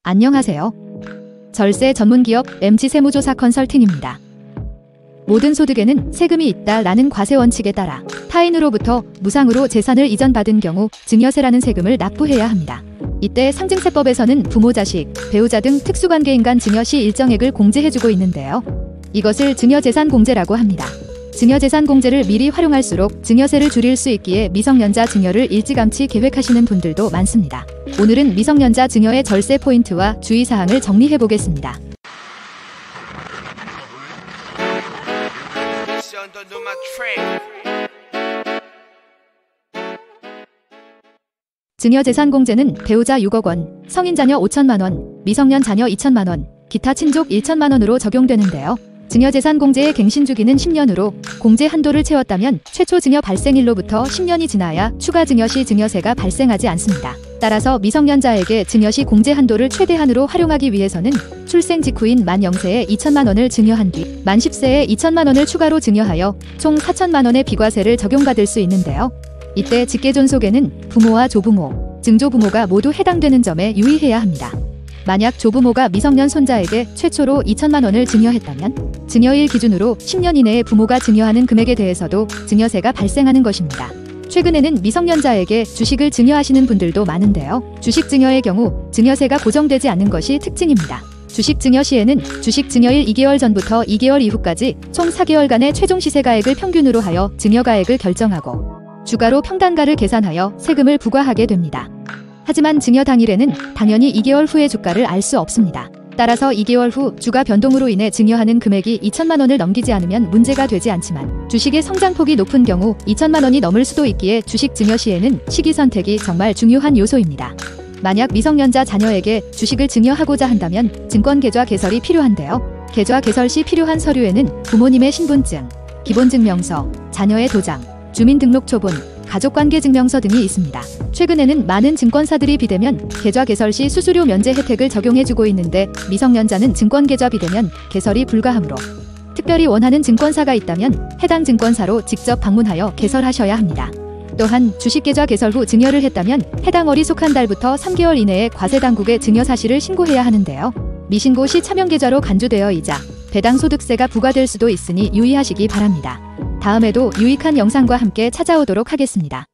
안녕하세요. 절세 전문기업 MG세무조사 컨설팅입니다. 모든 소득에는 세금이 있다라는 과세원칙에 따라 타인으로부터 무상으로 재산을 이전받은 경우 증여세라는 세금을 납부해야 합니다. 이때 상증세법에서는 부모, 자식, 배우자 등 특수관계인 간 증여시 일정액을 공제해주고 있는데요. 이것을 증여재산공제라고 합니다. 증여재산공제를 미리 활용할수록 증여세를 줄일 수 있기에 미성년자 증여를 일찌감치 계획하시는 분들도 많습니다. 오늘은 미성년자 증여의 절세 포인트와 주의사항을 정리해보겠습니다. 증여재산공제는 배우자 6억 원, 성인 자녀 5천만 원, 미성년 자녀 2천만 원, 기타 친족 1천만 원으로 적용되는데요. 증여재산공제의 갱신주기는 10년으로 공제 한도를 채웠다면 최초 증여 발생일로부터 10년이 지나야 추가 증여 시 증여세가 발생하지 않습니다. 따라서 미성년자에게 증여 시 공제 한도를 최대한으로 활용하기 위해서는 출생 직후인 만 0세에 2천만 원을 증여한 뒤 만 10세에 2천만 원을 추가로 증여하여 총 4천만 원의 비과세를 적용받을 수 있는데요. 이때 직계존속에는 부모와 조부모, 증조부모가 모두 해당되는 점에 유의해야 합니다. 만약 조부모가 미성년 손자에게 최초로 2천만 원을 증여했다면 증여일 기준으로 10년 이내에 부모가 증여하는 금액에 대해서도 증여세가 발생하는 것입니다. 최근에는 미성년자에게 주식을 증여하시는 분들도 많은데요. 주식 증여의 경우 증여세가 고정되지 않는 것이 특징입니다. 주식 증여 시에는 주식 증여일 2개월 전부터 2개월 이후까지 총 4개월간의 최종 시세가액을 평균으로 하여 증여가액을 결정하고 주가로 평단가를 계산하여 세금을 부과하게 됩니다. 하지만 증여 당일에는 당연히 2개월 후의 주가를 알 수 없습니다. 따라서 2개월 후 주가 변동으로 인해 증여하는 금액이 2천만 원을 넘기지 않으면 문제가 되지 않지만 주식의 성장폭이 높은 경우 2천만 원이 넘을 수도 있기에 주식 증여 시에는 시기 선택이 정말 중요한 요소입니다. 만약 미성년자 자녀에게 주식을 증여하고자 한다면 증권계좌 개설이 필요한데요. 계좌 개설 시 필요한 서류에는 부모님의 신분증, 기본증명서, 자녀의 도장, 주민등록초본, 가족관계증명서 등이 있습니다. 최근에는 많은 증권사들이 비대면 계좌 개설 시 수수료 면제 혜택을 적용해주고 있는데 미성년자는 증권계좌 비대면 개설이 불가하므로 특별히 원하는 증권사가 있다면 해당 증권사로 직접 방문하여 개설하셔야 합니다. 또한 주식계좌 개설 후 증여를 했다면 해당 월이 속한 달부터 3개월 이내에 과세당국에 증여 사실을 신고해야 하는데요. 미신고 시 차명계좌로 간주되어 이자, 배당 소득세가 부과될 수도 있으니 유의하시기 바랍니다. 다음에도 유익한 영상과 함께 찾아오도록 하겠습니다.